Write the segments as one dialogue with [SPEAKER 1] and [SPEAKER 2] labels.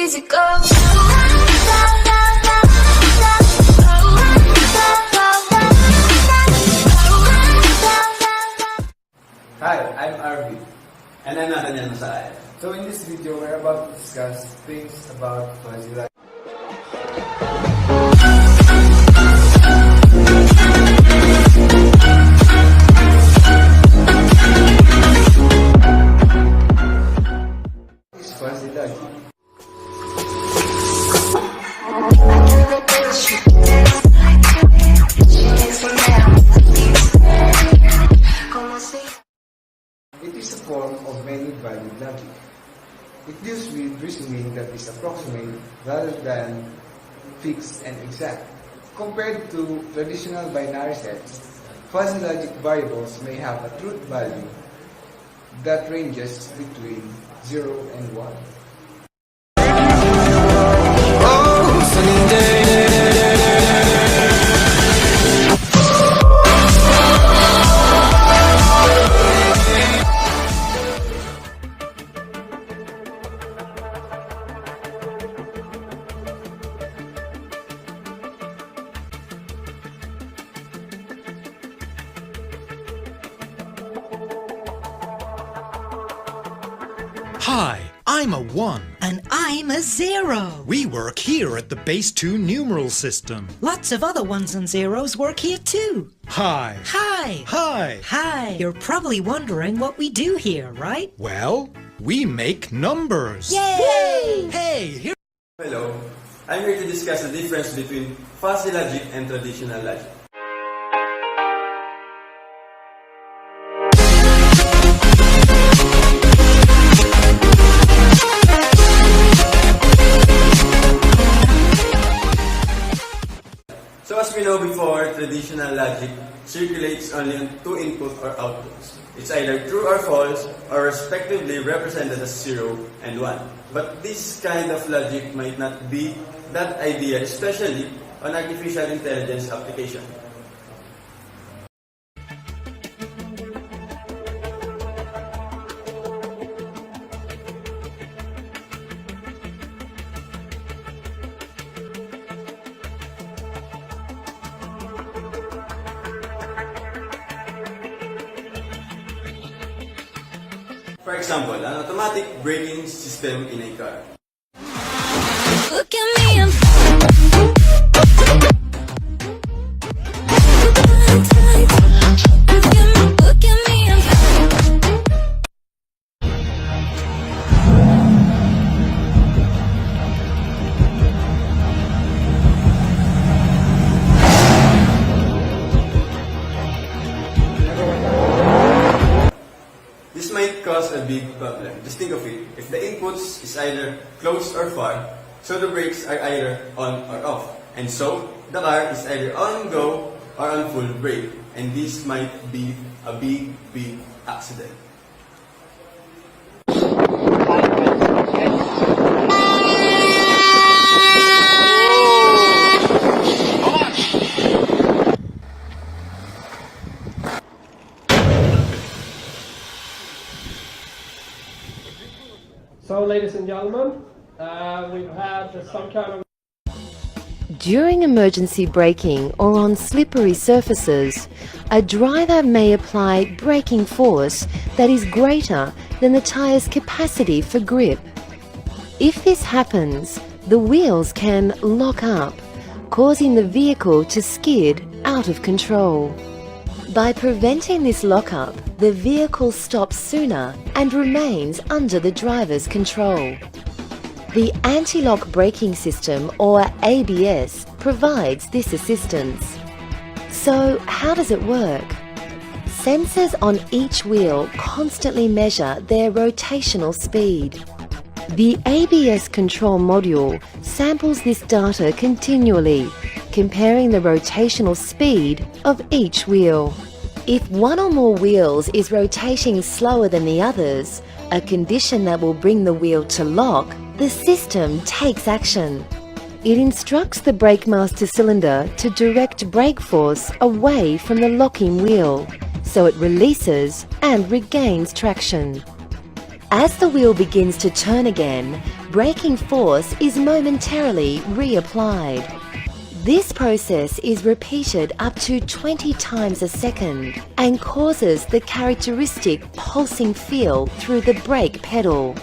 [SPEAKER 1] easy go.
[SPEAKER 2] Hi, I'm Arvi.
[SPEAKER 3] And I'm Nathaniel Masaya.
[SPEAKER 2] So in this video, we're about to discuss things about fuzzy logic. Fuzzy logic. It is a form of many-valued logic. It deals with reasoning that is approximate rather than fixed and exact. Compared to traditional binary sets, fuzzy logic variables may have a truth value that ranges between 0 and 1.
[SPEAKER 4] Hi, I'm a 1.
[SPEAKER 5] And I'm a 0.
[SPEAKER 4] We work here at the Base 2 numeral system.
[SPEAKER 5] Lots of other 1s and 0s work here too.
[SPEAKER 4] Hi.
[SPEAKER 5] Hi.
[SPEAKER 4] Hi.
[SPEAKER 5] Hi. You're probably wondering what we do here, right?
[SPEAKER 4] Well, we make numbers.
[SPEAKER 5] Yay!
[SPEAKER 4] Hey, here.
[SPEAKER 3] Hello, I'm here to discuss the difference between fuzzy logic and traditional logic. So as we know before, traditional logic circulates only on two input or outputs. It's either true or false, or respectively represented as 0 and 1. But this kind of logic might not be that ideal, especially on artificial intelligence application. For example, an automatic braking system in a car.
[SPEAKER 1] Look at me, I'm look at me, I'm
[SPEAKER 3] This might cause a big problem. Just think of it. If the inputs is either close or far, so the brakes are either on or off. And so, the car is either on go or on full brake. And this might be a big accident.
[SPEAKER 6] So, ladies and gentlemen, we've had some kind of...
[SPEAKER 7] During emergency braking or on slippery surfaces, a driver may apply braking force that is greater than the tyre's capacity for grip. If this happens, the wheels can lock up, causing the vehicle to skid out of control. By preventing this lockup, the vehicle stops sooner and remains under the driver's control. The anti-lock braking system, or ABS, provides this assistance. So, how does it work? Sensors on each wheel constantly measure their rotational speed. The ABS control module samples this data continually, comparing the rotational speed of each wheel. If one or more wheels is rotating slower than the others, a condition that will bring the wheel to lock, the system takes action. It instructs the brake master cylinder to direct brake force away from the locking wheel, so it releases and regains traction. As the wheel begins to turn again, braking force is momentarily reapplied. This process is repeated up to 20 times a second and causes the characteristic pulsing feel through the brake pedal.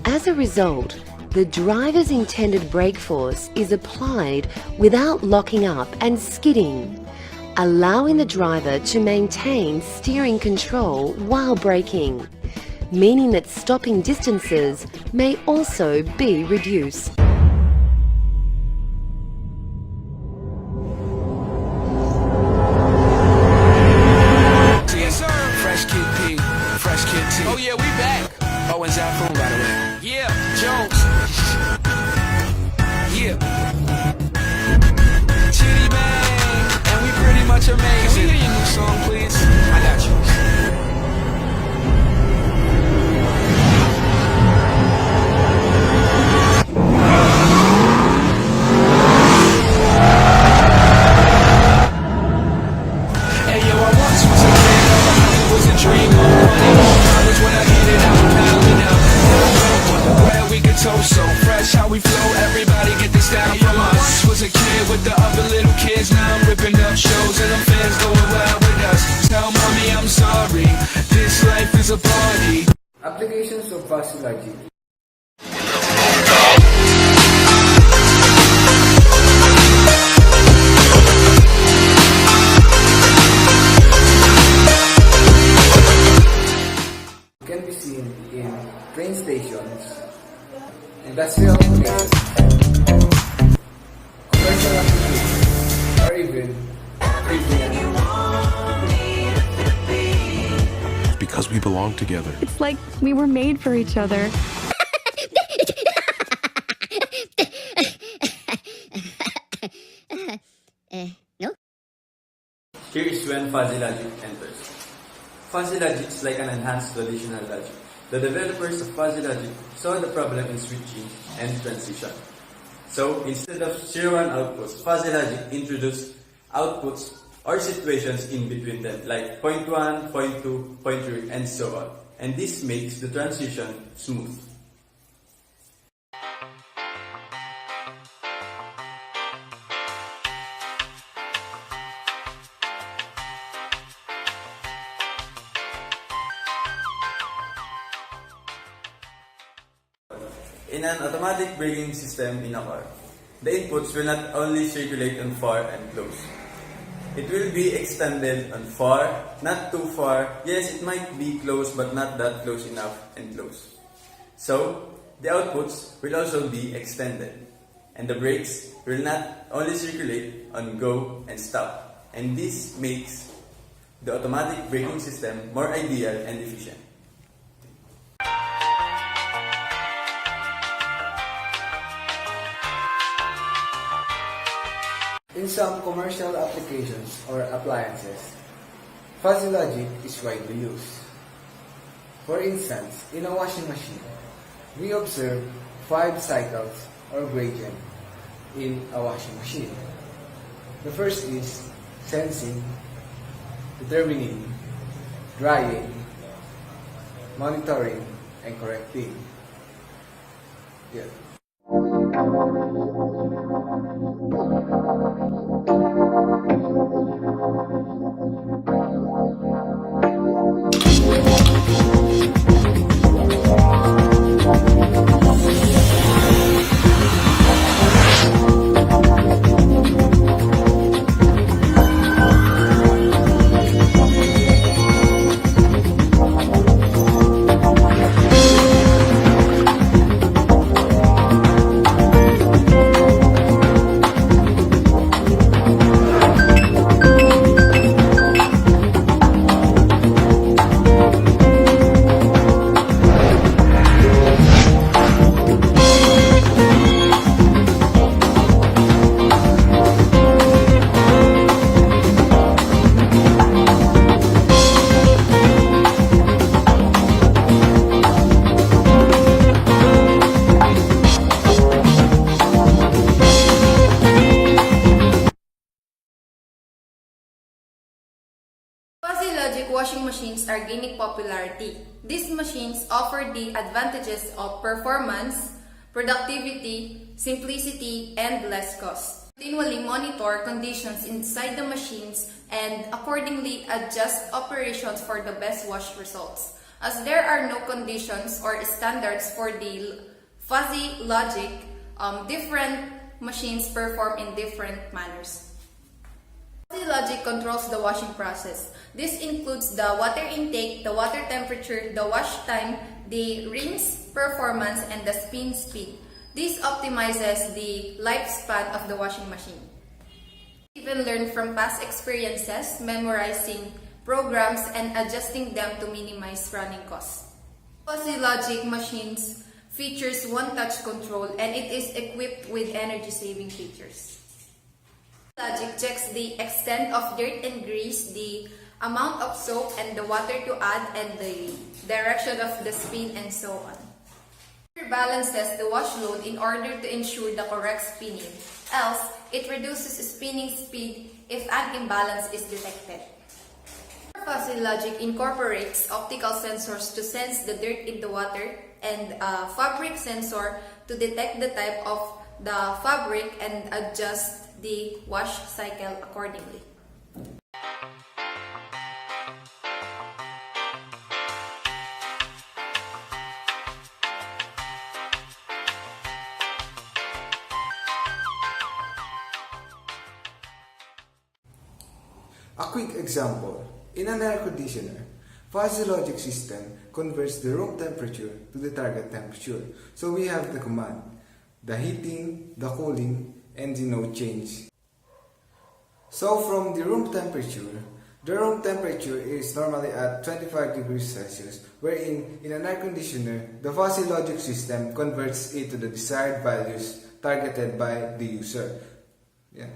[SPEAKER 7] As a result, the driver's intended brake force is applied without locking up and skidding, allowing the driver to maintain steering control while braking, meaning that stopping distances may also be reduced.
[SPEAKER 8] Fresh Kid P, Fresh Kid T. Oh yeah, we back. Owens Afroon, by the way. Yeah, Jones. Yeah. Chitty Bang, and we pretty much amazing. Can we hear your new song, please? I got you. Hey yo, I once was a kid, all I had was a dream of money. College when I hit it, I was pounding out. Where we could toast so fresh, how we flow, everybody get this down from us. Once was a kid with the other little kids, now I'm ripping up shows and them fans going wild with us. Tell mommy I'm sorry, this life is a party.
[SPEAKER 2] Applications of fuzzy logic. Can be seen in train stations, industrial places, commercial applications, or even trivial.
[SPEAKER 9] Because we belong together.
[SPEAKER 10] It's like we were made for each other.
[SPEAKER 3] Here is when fuzzy logic enters. Fuzzy logic is like an enhanced traditional logic. The developers of fuzzy logic saw the problem in switching and transition. So, instead of 0-1 outputs, fuzzy logic introduced outputs or situations in between them, like point 1, point 2, point 3, and so on. And this makes the transition smooth. In an automatic braking system in a car, the inputs will not only circulate on far and close. It will be extended on far, not too far. Yes, it might be close but not that close enough and close. So, the outputs will also be extended. And the brakes will not only circulate on go and stop. And this makes the automatic braking system more ideal and efficient.
[SPEAKER 2] In some commercial applications or appliances, fuzzy logic is widely used. For instance, in a washing machine, we observe 5 cycles or gradient in a washing machine. The first is sensing, determining, drying, monitoring, and correcting. Yeah.
[SPEAKER 11] Fuzzy logic washing machines are gaining popularity. These machines offer the advantages of performance, productivity, simplicity, and less cost. Continually monitor conditions inside the machines and accordingly adjust operations for the best wash results. As there are no conditions or standards for the fuzzy logic, different machines perform in different manners. Fuzzy logic controls the washing process. This includes the water intake, the water temperature, the wash time, the rinse performance, and the spin speed. This optimizes the lifespan of the washing machine. Even learn from past experiences, memorizing programs, and adjusting them to minimize running costs. Fuzzy logic machines features one-touch control and it is equipped with energy-saving features. Logic checks the extent of dirt and grease, the amount of soap and the water to add, and the direction of the spin, and so on. It balances the wash load in order to ensure the correct spinning, else it reduces spinning speed if an imbalance is detected. Fuzzy logic incorporates optical sensors to sense the dirt in the water and a fabric sensor to detect the type of the fabric and adjust the wash cycle accordingly.
[SPEAKER 2] A quick example. In an air conditioner, fuzzy logic system converts the room temperature to the target temperature. So we have the command, the heating, the cooling, and the no change. So from the room temperature is normally at 25 degrees Celsius, wherein in an air conditioner, the fuzzy logic system converts it to the desired values targeted by the user. Yeah.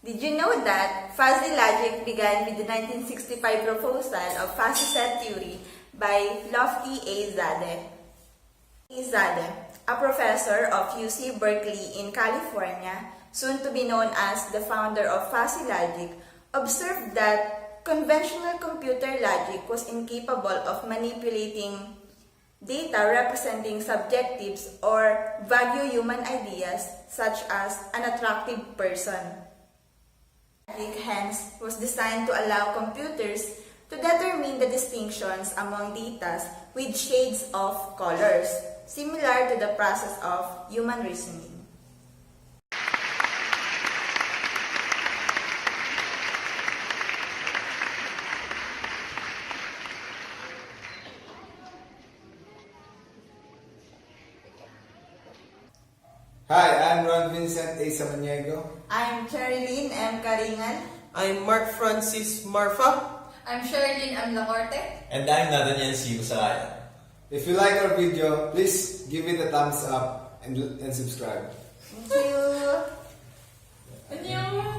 [SPEAKER 12] Did you know that fuzzy logic began with the 1965 proposal of fuzzy set theory by Lofty A. Zadeh? A professor of UC Berkeley in California, soon to be known as the founder of fuzzy logic, observed that conventional computer logic was incapable of manipulating data representing subjectives or vague human ideas such as an attractive person. Logic, hence, was designed to allow computers to determine the distinctions among data with shades of colors, similar to the process of human reasoning.
[SPEAKER 2] Hi, I'm Ron Vincent A. Samaniego.
[SPEAKER 12] I'm Cherilyn M. Karingan.
[SPEAKER 13] I'm Mark Francis Marfa.
[SPEAKER 11] I'm Sherilyn M. Lacorte.
[SPEAKER 14] And I'm Nathaniel C. Usaraya.
[SPEAKER 2] If you like our video, please give it a thumbs up and subscribe.
[SPEAKER 12] Thank you.
[SPEAKER 11] Annyeong!